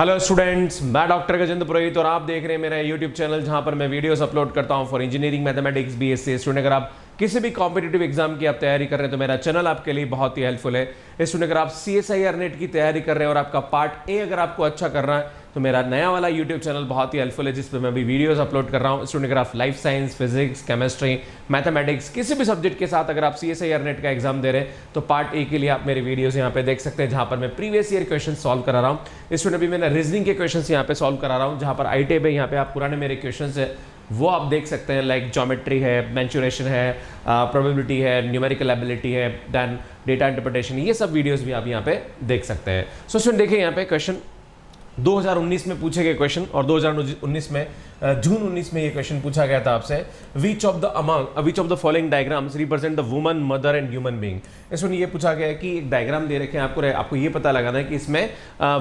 Hello students, मैं doctor Gajendra पुरोहित और आप देख रहे हैं मेरा यूट्यूब चैनल जहां पर मैं वीडियोस अपलोड करता हूं for engineering mathematics BSc student. अगर आप किसी भी कॉम्पिटिटिव एग्जाम की आप तैयारी कर रहे हैं तो मेरा चैनल आपके लिए बहुत ही हेल्पफुल है। स्टूडेंट, अगर आप CSIR नेट की तैयारी कर रहे हैं और आपका पार्ट ए अगर आपको अच्छा कर रहा है तो मेरा नया वाला यूट्यूब चैनल बहुत ही हेल्पफुल है जिस पर मैं अभी वीडियोस अपलोड कर रहा हूँ। स्टूडेंट, अगर आप life science, physics, chemistry, mathematics किसी भी सब्जेक्ट के साथ अगर आप CSIR नेट का एग्जाम दे रहे हैं तो पार्ट ए के लिए आप मेरे वीडियोस यहाँ पे देख सकते हैं जहाँ पर मैं प्रीवियस ईयर क्वेश्चन सॉल्व करा रहा हूँ। स्टूडेंट, अभी मैंने रीजनिंग के क्वेश्चन यहाँ पे सॉल्व करा रहा हूँ जहाँ पर ITAB है, यहाँ पे आप पुराने मेरे क्वेश्चन है वो आप देख सकते हैं। लाइक ज्योमेट्री है, मैंचुरेशन है, प्रोबेबिलिटी है, न्यूमेरिकल एबिलिटी है, देन डेटा इंटरप्रिटेशन, ये सब वीडियोस भी आप यहाँ पे देख सकते हैं। सो स्टूडेंट देखिए यहाँ पे क्वेश्चन 2019 में पूछे गए क्वेश्चन और 2019 में जून 19 में ये क्वेश्चन पूछा गया था आपसे। विच of the following diagrams represent the woman, mother and human being. इसमें ये पूछा गया है कि एक डायग्राम दे रखे हैं आपको ये पता लगाना है कि इसमें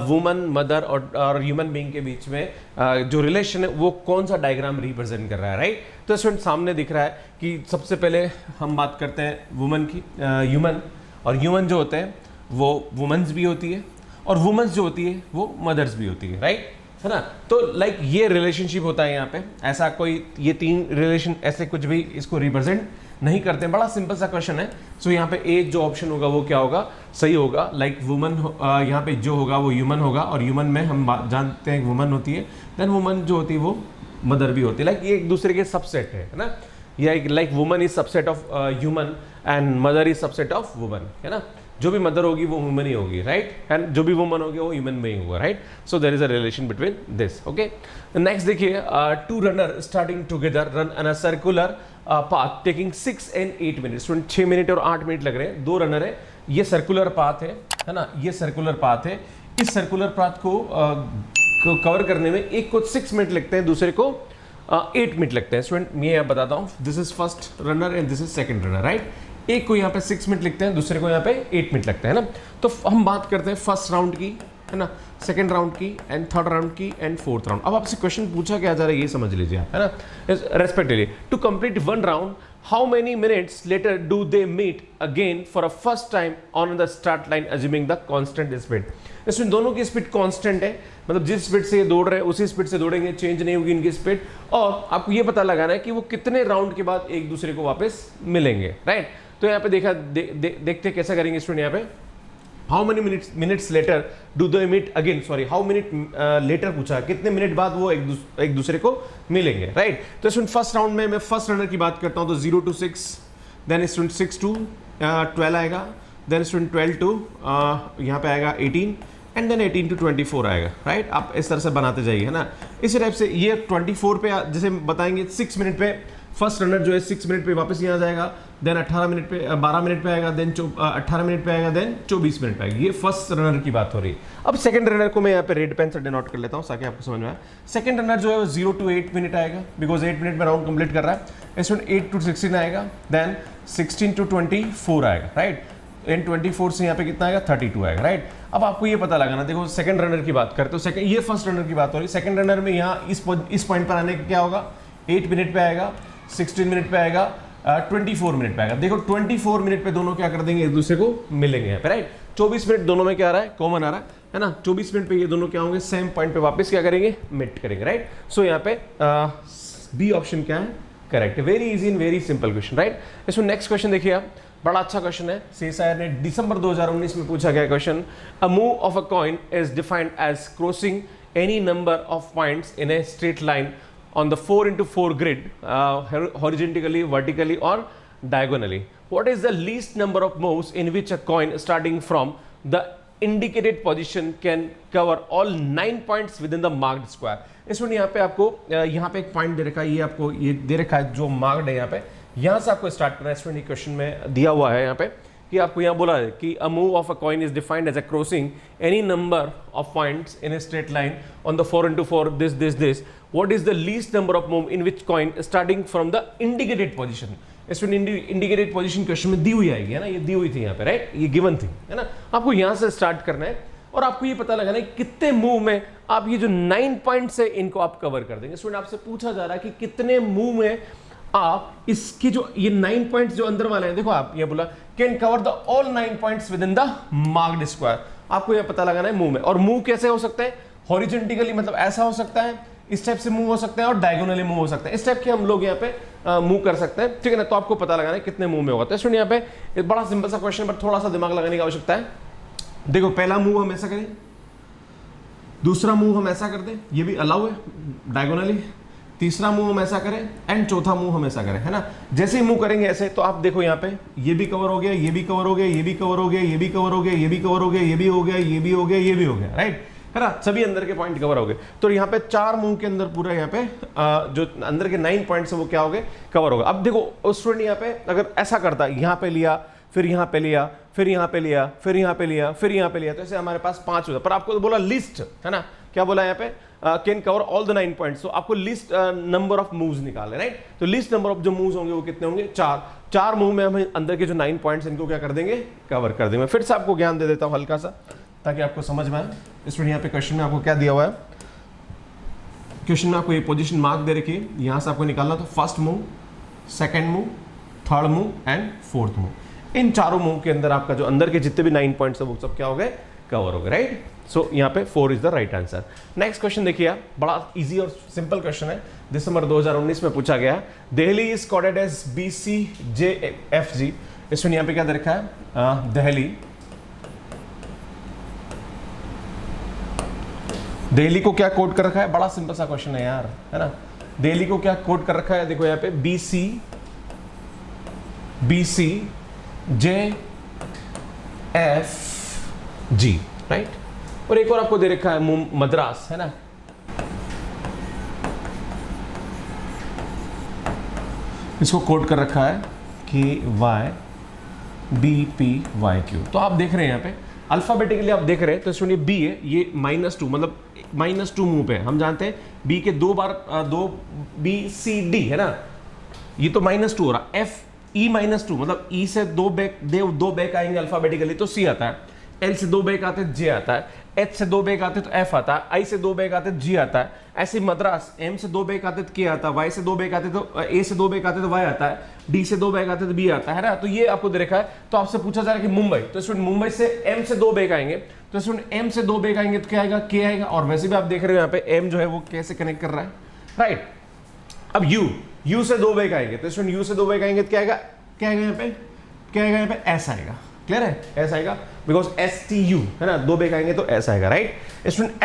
वुमन, मदर और ह्यूमन बीइंग के बीच में जो रिलेशन है वो कौन सा डायग्राम रिप्रेजेंट कर रहा है, राइट। तो स्टूडेंट सामने दिख रहा है कि सबसे पहले हम बात करते हैं वुमन की, ह्यूमन, और ह्यूमन जो होते हैं वो वुमेन्स भी होती है और वुमेन्स जो होती है वो मदर्स भी होती है, है ना। तो लाइक ये रिलेशनशिप होता है यहाँ पे, ऐसा कोई ये तीन रिलेशन ऐसे कुछ भी इसको रिप्रेजेंट नहीं करते हैं। बड़ा सिंपल सा क्वेश्चन है। सो यहाँ पे एक जो ऑप्शन होगा वो क्या होगा, सही होगा। लाइक वुमन यहाँ पे जो होगा वो ह्यूमन होगा और ह्यूमन में हम जानते हैं वुमन होती है, देन वुमन जो होती है वो मदर भी होती है। लाइक ये एक दूसरे के सबसेट है ना। या like woman is subset of human and mother is subset of woman, है ना। जो भी मदर होगी वो ह्यूमन ही होगी, राइट, एंड जो भी वुमन होगी वो ह्यूमन में ही होगा, right. So there is a relation between this, okay. Next देखिए, two runner starting together run on a circular path taking 6 and 8 minutes. 6 minute और 8 मिनट लग रहे हैं, दो रनर है, ये सर्कुलर पाथ है ना, ये सर्कुलर पाथ है। इस सर्कुलर पाथ को कवर करने में एक को 6 मिनट लगते हैं, दूसरे को 8 मिनट लगते हैं। स्टूडेंट मैं यहाँ बताता हूँ, this is first runner and this is second runner, right. एक को यहाँ पे 6 मिनट लिखते हैं, दूसरे को यहाँ पे 8 मिनट लगते हैं ना। तो हम बात करते हैं फर्स्ट राउंड की, है ना, सेकंड राउंड की एंड थर्ड राउंड की एंड फोर्थ राउंड। अब आपसे क्वेश्चन पूछा क्या जा रहा है ये समझ लीजिए आप, है ना। Respectively to complete one round how many minutes later do they meet again for a first time on the start line assuming the constant speed. इसमें दोनों की स्पीड कांस्टेंट है, मतलब जिस स्पीड से ये दौड़ रहे हैं उसी स्पीड से दौड़ेंगे, चेंज नहीं होगी इनकी स्पीड। और आपको ये पता लगाना है कि वो कितने राउंड के बाद एक दूसरे को वापस मिलेंगे, राइट। तो यहाँ पे देखते कैसा करेंगे स्टूडेंट। यहाँ पे how many minutes later do they meet again, sorry how minute later पूछा, कितने मिनट बाद वो एक दूसरे को मिलेंगे, राइट। तो स्टूडेंट फर्स्ट राउंड में मैं फर्स्ट रनर की बात करता हूँ तो 0 to 6, देन स्टूडेंट 6 to 12 आएगा, देन स्टूडेंट 12 to यहाँ पे आएगा 18 एंड देन 18 to 24 आएगा, राइट। आप इस तरह से बनाते जाइए, है ना। इसी टाइप से ये 24 पे जैसे बताएंगे 6 मिनट पे फर्स्ट रनर जो है 6 मिनट पे वापस यहाँ जाएगा, देन 18 मिनट पे 12 मिनट पे आएगा, देन 18 मिनट पे आएगा, देन 24 मिनट पे आएगा। ये फर्स्ट रनर की बात हो रही है। अब सेकंड रनर को मैं यहाँ पे रेड पेन से डिनोट कर लेता हूँ ताकि आपको समझ में आए। सेकंड रनर जो है वो 0 to 8 मिनट आएगा, बिकॉज 8 मिनट में राउंड कंप्लीट कर रहा है। इसमें 8 to 16 आएगा, देन 16 to 24 आएगा, राइट। एंड 24 से यहाँ पे कितना आएगा, 32 आएगा, राइट। अब आपको ये पता लगाना, देखो सेकंड रनर की बात करते हो, ये फर्स्ट रनर की बात हो रही है। सेकंड रनर में यहाँ इस पॉइंट पर आने का क्या होगा, 8 मिनट पे आएगा, 16 मिनट पे आएगा, 24 मिनट पे आएगा। देखो 24 मिनट पे दोनों क्या कर देंगे, एक दूसरे को मिलेंगे यहाँ पे, राइट। 24 मिनट दोनों में क्या आ रहा है, कॉमन आ रहा है ना। 24 मिनट पे ये दोनों क्या होंगे, सेम पॉइंट पे वापस क्या करेंगे, मीट करेंगे, राइट। सो यहाँ पे बी ऑप्शन क्या है, correct. Very easy and very simple question, right. इसमें नेक्स्ट क्वेश्चन देखिए आप, बड़ा अच्छा क्वेश्चन है। CSIR ने दिसंबर 2019 में पूछा गया question. A move of a coin is defined as crossing any number of points in a straight line on the 4x4 grid, horizontally, vertically or diagonally. What is the least number of moves in which a coin starting from the indicated position can cover all 9 points within the marked square? इसमें यहाँ पे आपको यहाँ पे एक point दे रखा है, ये आपको ये दे रखा है जो मार्क्ड है, यहाँ पे यहाँ से आपको स्टार्ट करना है। इसमें क्वेश्चन में दिया हुआ है यहाँ पे कि आपको यहाँ बोला है कि a move of a coin is defined as a crossing any number of points in a straight line on the 4x4 this what is the least number of move in which coin starting from the indicated position. इसमें indicated position question में दी हुई आएगी, है ना, ये दी हुई थी यहाँ पे, राइट, ये गिवन थी, है ना। आपको यहाँ से स्टार्ट करना है और आपको ये पता लगाना है कितने मूव में आप ये जो 9 पॉइंट्स है इनको आप कवर कर देंगे। स्टूडेंट आपसे पूछा जा रहा है कि कितने मूव में आप इसकी जो ये 9 पॉइंट्स जो अंदर वाले हैं, देखो आप ये बोला can cover the all 9 points with in the marked square. आपको ये पता लगाना है मूव में, और मूव कैसे हो सकता है, हॉरिजेंटली मतलब ऐसा हो सकता है, इस टाइप से मूव हो सकते हैं, और डायगोनली मूव हो सकते हैं। इस टाइप के हम लोग यहाँ पे मूव कर सकते हैं, ठीक है ना। तो आपको पता लगाना है कितने मूव में होगा। तो स्टूडेंट यहाँ पे एक बड़ा सिंपल सा क्वेश्चन पर थोड़ा सा दिमाग लगाने की आवश्यकता है। देखो पहला मूव हम ऐसा करें, दूसरा मूव हम ऐसा कर दें, ये भी अलाउ है डायगोनली, तीसरा मूव हम ऐसा करें, एंड चौथा मूव हम ऐसा करें, है ना। जैसे ही मूव करेंगे ऐसे, तो आप देखो यहाँ पे ये भी कवर हो गया, ये भी कवर हो गया, ये भी कवर हो गया, ये भी कवर हो गया, ये भी कवर हो गया, ये भी हो गया, ये भी हो गया, ये भी हो गया, राइट, है ना। सभी अंदर के पॉइंट कवर हो गए। तो यहाँ पे 4 मूव के अंदर पूरा यहाँ पे जो अंदर के 9 पॉइंट्स है वो क्या हो गए, कवर होगा। अब देखो स्टूडेंट यहाँ पे अगर ऐसा करता है, यहाँ पे लिया, फिर यहाँ पे लिया, फिर यहाँ पे लिया, फिर यहाँ पे लिया, फिर यहाँ पे लिया, तो ऐसे हमारे पास 5 होता है। पर आपको तो बोला लिस्ट, है ना, क्या बोला यहाँ पे, can cover all the 9 points. तो आपको लिस्ट नंबर ऑफ मूव्स निकालने, राइट। तो लिस्ट नंबर ऑफ जो मूव्स होंगे वो कितने होंगे, 4 मूव में हम अंदर के जो 9 पॉइंट्स इनको क्या कर देंगे, कवर कर देंगे। फिर से आपको ज्ञान दे देता हूं हल्का सा, ताकि आपको समझ में आए। स्टूडेंट यहाँ पे क्वेश्चन में आपको क्या दिया हुआ है, क्वेश्चन में आपको ये पोजीशन मार्क दे रखी है, यहां से आपको निकालना। तो first move, second move, third move and fourth move. इन चारों मूव के अंदर आपका जो अंदर के जितने भी 9 पॉइंट्स है वो सब क्या हो गए, कवर हो गए, राइट। सो यहाँ पे 4 is the right answer. Next question देखिए आप, बड़ा इजी और सिंपल क्वेश्चन है, दिसंबर 2019 में पूछा गया। Delhi is coded as BCJFG। इसमें यहाँ पे क्या दे रखा है, दिल्ली को क्या कोड कर रखा है, बड़ा सिंपल सा क्वेश्चन है यार, है ना। दिल्ली को क्या कोड कर रखा है, देखो यहाँ पे BCJFG, राइट। और एक और आपको दे रखा है मद्रास, है ना। इसको कोड कर रखा है KYBPYQ। तो आप देख रहे हैं यहाँ पे अल्फाबेटिकली आप देख रहे हैं, तो सुनिए बी है, ये -2 मतलब -2 मूव पे हम जानते हैं बी के 2 बार 2 BCD, है ना। ये तो -2 हो रहा, FE -2 मतलब E से 2 बैक आएंगे अल्फाबेटिकली तो C आता है, L से 2 बैक आते J आता है, H से 2 बैक आते तो F आता है, I से 2 बैक आते G आता है। ऐसे मद्रास M से 2 बैक आते तो K आता है, Y से 2 बैक आते तो A से 2 बैक आते तो Y आता है, D से 2 बैक आते तो B आता है ना। तो ये आपको दे रखा है। तो आपसे पूछा जा रहा है कि मुंबई, तो स्टूडेंट मुंबई से M से 2 बैक आएंगे, तो स्टूडेंट M से 2 बैक आएंगे तो क्या आएगा, K आएगा। और वैसे भी आप देख रहे हो यहाँ पे M जो है वो कैसे कनेक्ट कर रहा है, राइट। अब U से 2 बैक आएंगे, तो स्टूडेंट U से 2 बैक आएंगे तो क्या आएगा, क्या आएगा यहाँ पे, क्या आएगा यहाँ पे, S आएगा। क्लियर है, ऐसा आएगा, बिकॉज STU, है ना, 2 बैक आएंगे तो ऐसा आएगा, राइट। स्टूडेंट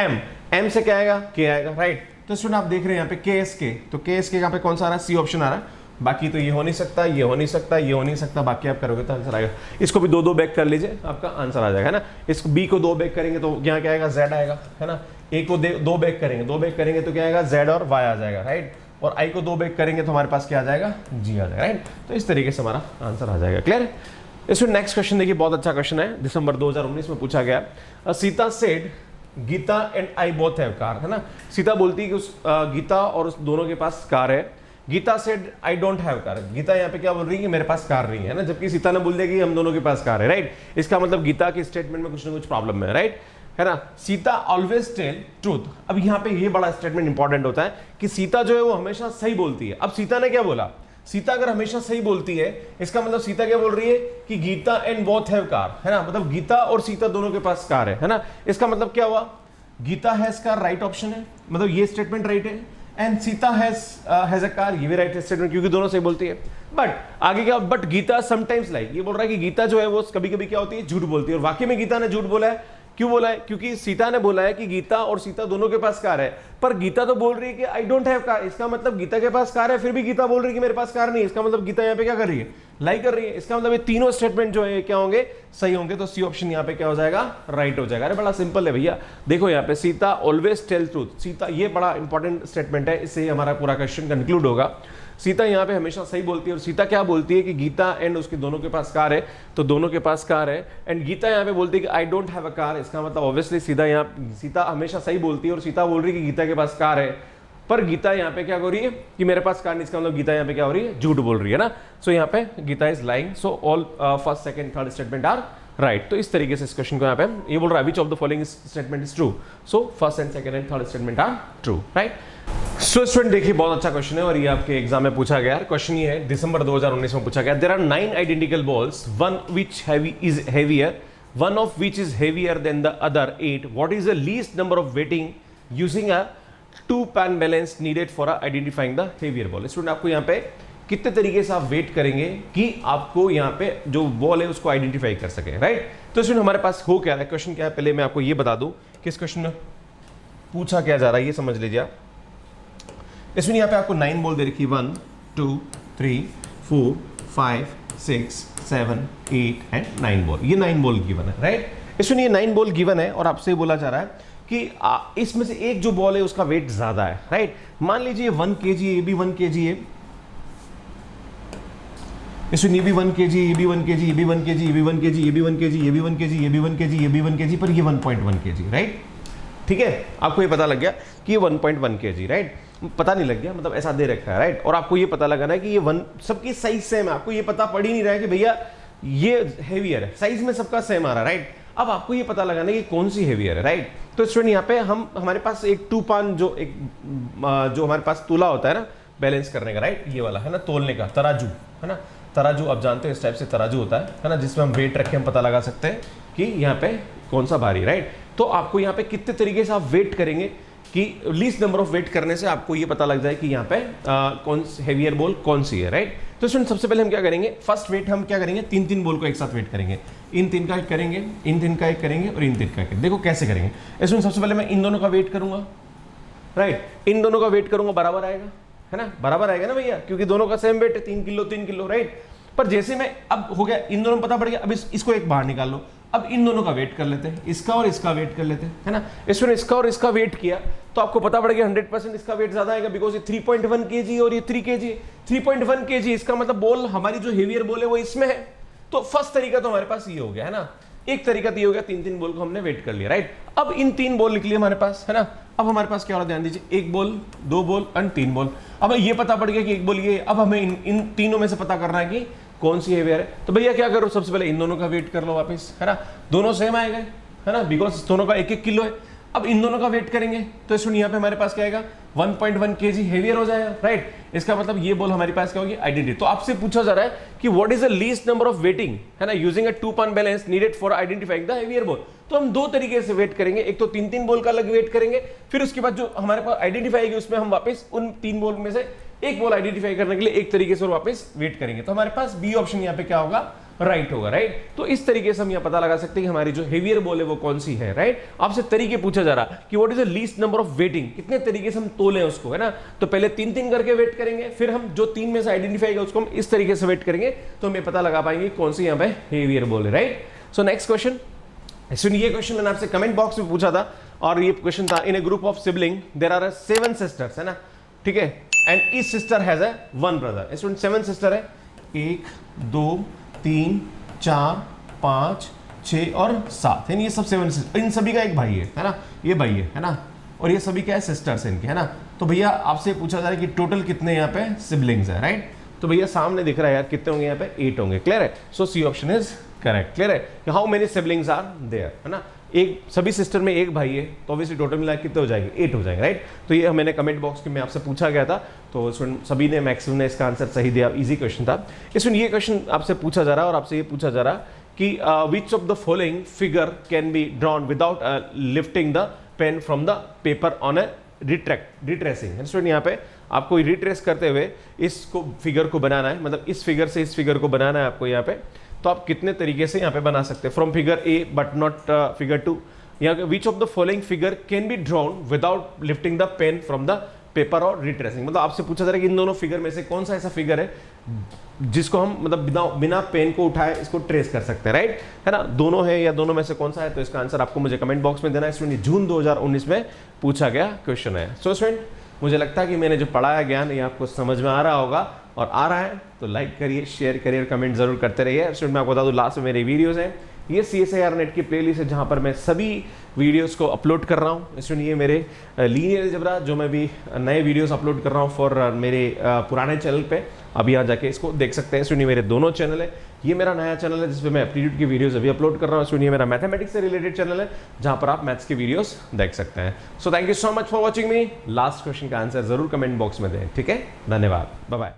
M से क्या आएगा, K आएगा, राइट। तो स्टूडेंट आप देख रहे हैं यहाँ पे KSK, तो KSK यहाँ पे कौन सा आ रहा है, C ऑप्शन आ रहा है। बाकी तो ये हो नहीं सकता, ये हो नहीं सकता, ये हो नहीं सकता, बाकी आप करोगे तो आंसर आएगा। इसको भी 2 बैक कर लीजिए, आपका आंसर आ जाएगा, है ना। इसको B को 2 बैक करेंगे तो यहाँ क्या आएगा, Z आएगा, है ना। A को 2 बैक करेंगे, 2 बैक करेंगे तो क्या आएगा, Z और Y आ जाएगा, राइट। और I को 2 बैक करेंगे तो हमारे पास क्या आ जाएगा, G आ जाएगा, राइट। तो इस तरीके से हमारा आंसर आ जाएगा। क्लियर है। इसमें नेक्स्ट क्वेश्चन देखिए, बहुत अच्छा क्वेश्चन है, दिसंबर 2019 में पूछा गया। Sita said Gita and I both have car, है ना। सीता बोलती है कि उस गीता और उस दोनों के पास कार है। Gita said I don't have car, Gita यहाँ पे क्या बोल रही है कि मेरे पास कार नहीं है ना, जबकि सीता ने बोल दिया कि हम दोनों के पास कार है, राइट। इसका मतलब गीता के स्टेटमेंट में कुछ ना कुछ प्रॉब्लम है, राइट, है ना। Sita always tell truth. अब यहाँ पे ये बड़ा स्टेटमेंट इंपॉर्टेंट होता है कि सीता जो है वो हमेशा सही बोलती है। अब सीता ने क्या बोला, सीता अगर हमेशा सही बोलती है, इसका मतलब सीता क्या बोल रही है कि Gita and both have car, है ना। मतलब गीता और सीता दोनों के पास कार है ना। इसका मतलब क्या हुआ, Gita has car right option है, मतलब ये स्टेटमेंट राइट है, and Sita has a car, ये भी राइट स्टेटमेंट, क्योंकि दोनों सही बोलती है। बट आगे क्या, बट गीता समटाइम्स लाइक, ये बोल रहा है कि गीता जो है वो कभी कभी क्या होती है, झूठ बोलती है। और वाकई में गीता ने झूठ बोला है। क्यों बोला है, क्योंकि सीता ने बोला है कि गीता और सीता दोनों के पास कार है, पर गीता तो बोल रही है कि आई डोंट हैव कार। इसका मतलब गीता के पास कार है, फिर भी गीता बोल रही है कि मेरे पास कार नहीं है। इसका मतलब गीता यहाँ पे क्या कर रही है, लाई कर रही है। इसका मतलब ये तीनों स्टेटमेंट जो है क्या होंगे, सही होंगे। तो सी ऑप्शन यहाँ पे क्या हो जाएगा, राइट हो जाएगा। अरे बड़ा सिंपल है भैया, देखो यहाँ पे Sita always tell truth, Sita ये बड़ा इंपॉर्टेंट स्टेटमेंट है, इससे हमारा पूरा क्वेश्चन कंक्लूड होगा। सीता यहाँ पे हमेशा सही बोलती है। और सीता क्या बोलती है कि गीता एंड उसके दोनों के पास कार है, तो दोनों के पास कार है। एंड गीता यहाँ पे बोलती है कि आई डोंट हैव अ कार। इसका मतलब ऑब्वियसली सीता हमेशा सही बोलती है और सीता बोल रही है कि गीता के पास कार है, पर गीता यहाँ पे क्या हो रही है कि मेरे पास कार नहीं। इसका मतलब गीता यहाँ पे क्या हो रही है, झूठ बोल रही है ना। सो यहाँ पे Gita is lying. So all first second third statement are right. तो इस तरीके से इस क्वेश्चन को यहाँ पे ये बोल रहा है which of the following statement is true. So first and second and third statement are true, right. So student देखिए, बहुत अच्छा क्वेश्चन है और ये आपके एग्जाम में पूछा गया। क्वेश्चन ये है, दिसंबर 2019 में पूछा गया। There are 9 identical balls, one which is heavier, one of which is heavier than the other 8. What is the least number of weighting using a two pan balance needed for identifying the heavier ball. Student आपको यहाँ पे कितने तरीके से आप wait करेंगे कि आपको यहाँ पे जो बॉल है उसको आइडेंटिफाई कर सके, राइट। तो स्टूडेंट हमारे पास हो क्या है, क्वेश्चन क्या है, पहले मैं आपको ये बता दूं कि इस क्वेश्चन में पूछा क्या जा रहा है, ये समझ लीजिए आप। इसमें यहाँ पे आपको 9 बॉल दे रखी, 1 2 3 4 5 6 7 8 एंड 9 बॉल, ये 9 बॉल गिवन है, राइट। इसमें ये 9 बॉल गिवन है और आपसे बोला जा रहा है कि इसमें से एक जो बॉल है उसका वेट ज्यादा है, राइट। मान लीजिए 1 kg, ये भी 1 kg है, इसमें ये भी 1 kg, ये भी 1 kg, ये भी 1 kg, ये भी 1 kg, ये भी 1 kg, ये भी 1 kg, ये भी 1 kg, ये भी 1 kg, पर ये 1.1 kg, राइट। ठीक है, आपको ये पता लग गया कि ये 1.1 kg, राइट। पता नहीं लग गया, मतलब ऐसा दे रखा है, राइट। और आपको ये पता लगाना है कि ये सबकी साइज सेम है, आपको ये पता पड़ ही नहीं रहा है कि भैया ये हेवियर है, साइज में सबका सेम आ रहा है, राइट। अब आपको ये पता लगाना है कि कौन सी हेवियर है, राइट। तो स्टूडेंट यहाँ पे हमारे पास एक 2 पान जो हमारे पास तूला होता है ना बैलेंस करने का, राइट, ये वाला है ना, तोलने का तराजू, है ना। तराजू आप जानते हैं इस टाइप से तराजू होता है ना, जिसमें हम वेट रख के हम पता लगा सकते हैं कि यहाँ पे कौन सा भारी, राइट। तो आपको यहाँ पे कितने तरीके से आप वेट करेंगे कि लीस्ट नंबर ऑफ वेट करने से आपको ये पता लग जाए कि यहाँ पे कौन हेवियर बॉल कौन सी है, राइट। तो स्टूडेंट सबसे पहले हम क्या करेंगे, फर्स्ट वेट हम क्या करेंगे, 3 बॉल को एक साथ वेट करेंगे, इन 3 का एक करेंगे, इन 3 का एक करेंगे और इन 3 का एक। देखो कैसे करेंगे। इसमें सबसे पहले मैं इन दोनों का वेट करूंगा, राइट, इन दोनों का वेट करूंगा, बराबर आएगा, है ना, बराबर आएगा ना भैया, क्योंकि दोनों का सेम वेट है, 3 किलो 3 किलो, राइट। पर जैसे मैं अब हो गया, इन दोनों में पता पड़ गया, अब इसको एक बाहर निकाल लो, अब इन दोनों का वेट कर लेते हैं, इसका और इसका वेट कर लेते हैं, है ना। इसमें इसका और इसका वेट किया तो आपको पता पड़ गया 100% इसका वेट ज्यादा आएगा, बिकॉज ये 3.1 kg और ये 3 kg, 3.1 kg, इसका मतलब बॉल हमारी जो हेवियर बॉल है वो इसमें है। तो फर्स्ट तरीका तो हमारे पास ये हो गया, है ना। एक तरीका तो ये हो गया, 3 बॉल को हमने वेट कर लिया, राइट। अब इन 3 बॉल निकली हमारे पास, है ना। अब हमारे पास क्या हो रहा है, ध्यान दीजिए, 1 बॉल 2 बॉल एंड 3 बॉल। अब ये पता पड़ गया कि 1 बॉल ये, अब हमें इन तीनों में से पता करना है कि कौन सी हेवियर है। तो भैया क्या करो, सबसे पहले इन दोनों का वेट कर लो वापस, है ना, दोनों सेम आएगा, है ना, बिकॉज दोनों का 1-1 किलो है। अब इन दोनों का वेट करेंगे तो इसमें यहाँ पे हमारे पास क्या आएगा, 1.1 kg हेवियर हो जाएगा, राइट। इसका मतलब ये बॉल हमारे पास क्या होगी, आइडेंटिटी। तो आपसे पूछा जा रहा है कि what is the least number of waiting, है ना, यूजिंग अ 2 पान balance needed for identifying the heavier ball. तो हम 2 तरीके से वेट करेंगे, एक तो 3 बॉल का अलग वेट करेंगे, फिर उसके बाद जो हमारे पास आइडेंटिफाई होगी उसमें हम वापस उन 3 बॉल में से एक बॉल आइडेंटिफाई करने के लिए एक तरीके से वापस वेट करेंगे। तो हमारे पास बी ऑप्शन यहाँ पे क्या होगा, राइट होगा, राइट। तो इस तरीके से हम यहाँ पता लगा सकते हैं कि हमारी जो हेवियर बॉल है वो कौन सी है, राइट। आपसे तरीके पूछा जा रहा कि what is the least number of waiting, कितने तरीके से हम तोलें उसको, है ना। तो पहले 3 करके वेट करेंगे, फिर हम जो 3 में से आइडेंटिफाई होगा उसको हम इस तरीके से वेट करेंगे, तो हमें पता लगा पाएंगे कौन सी यहाँ पे हेवियर बॉल है, राइट। सो नेक्स्ट क्वेश्चन, ये क्वेश्चन मैंने आपसे कमेंट बॉक्स में पूछा था और ये क्वेश्चन था, in a group of sibling there are 7 sisters, है ना, ठीक है, and each sister has a 1 brother. Student 7 sister है, 1 2 3 4 5 6 और 7, यानी ये सब 7 सिस्टर, इन सभी का एक भाई है ना, ये भाई है ना, और ये सभी क्या है, सिस्टर्स है इनके, है ना। तो भैया आपसे पूछा जा रहा है कि टोटल कितने यहाँ पे सिबलिंग्स है, राइट। तो भैया सामने दिख रहा है यार, कितने होंगे यहाँ पे, 8 होंगे, क्लियर है। So C option is correct, clear है। How many siblings are there, है ना, एक सभी सिस्टर में एक भाई है, तो ऑब्वियसली टोटल मिला कितने हो जाएंगे, 8 हो जाएंगे, राइट। तो ये मैंने कमेंट बॉक्स में आपसे पूछा गया था, तो सभी ने मैक्सिमम ने इसका आंसर सही दिया, इजी क्वेश्चन था। इसमें ये क्वेश्चन आपसे पूछा जा रहा है और आपसे ये पूछा जा रहा कि which of the following figure can be drawn without lifting the pen from the paper on a retracing. Student यहाँ पे आपको रिट्रेस करते हुए इसको फिगर को बनाना है, मतलब इस फिगर से इस फिगर को बनाना है आपको यहाँ पे। तो आप कितने तरीके से यहाँ पे बना सकते हैं, from figure A but not figure 2। यहाँ which of the following figure can be drawn without lifting the pen from the paper और रिट्रेसिंग। मतलब आपसे पूछा जा रहा है कि इन दोनों फिगर में से कौन सा ऐसा फिगर है जिसको हम मतलब बिना पेन को उठाए इसको ट्रेस कर सकते हैं, राइट, है ना। दोनों है या दोनों में से कौन सा है, तो इसका आंसर आपको मुझे कमेंट बॉक्स में देना है। स्टूडेंट जून 2019 में पूछा गया क्वेश्चन है। सो स्टूडेंट मुझे लगता है कि मैंने जो पढ़ाया ज्ञान ये आपको समझ में आ रहा होगा, और आ रहा है तो लाइक करिए, शेयर करिए और कमेंट जरूर करते रहिए। स्टूडेंट मैं आपको बता दूं लास्ट में मेरे वीडियोस हैं, ये CSIR नेट की प्लेलिस्ट है जहाँ पर मैं सभी वीडियोस को अपलोड कर रहा हूँ। स्टूडेंट ये मेरे लीनियर अलजेब्रा जो मैं भी नए वीडियोस अपलोड कर रहा हूँ फॉर मेरे पुराने चैनल पे, अभी यहाँ जाके इसको देख सकते हैं। स्टूडेंट मेरे दोनों चैनल है, ये मेरा नया चैनल है जिसपे मैं एप्टीट्यूड की वीडियोस अभी अपलोड कर रहा हूँ। स्टूडेंट ये मेरा मैथमेटिक्स से रिलेटेड चैनल है जहाँ पर आप मैथ्स की वीडियोस देख सकते हैं। So thank you so much for watching me. Last question का आंसर जरूर कमेंट बॉक्स में दें, ठीक है, धन्यवाद, बाय बाय।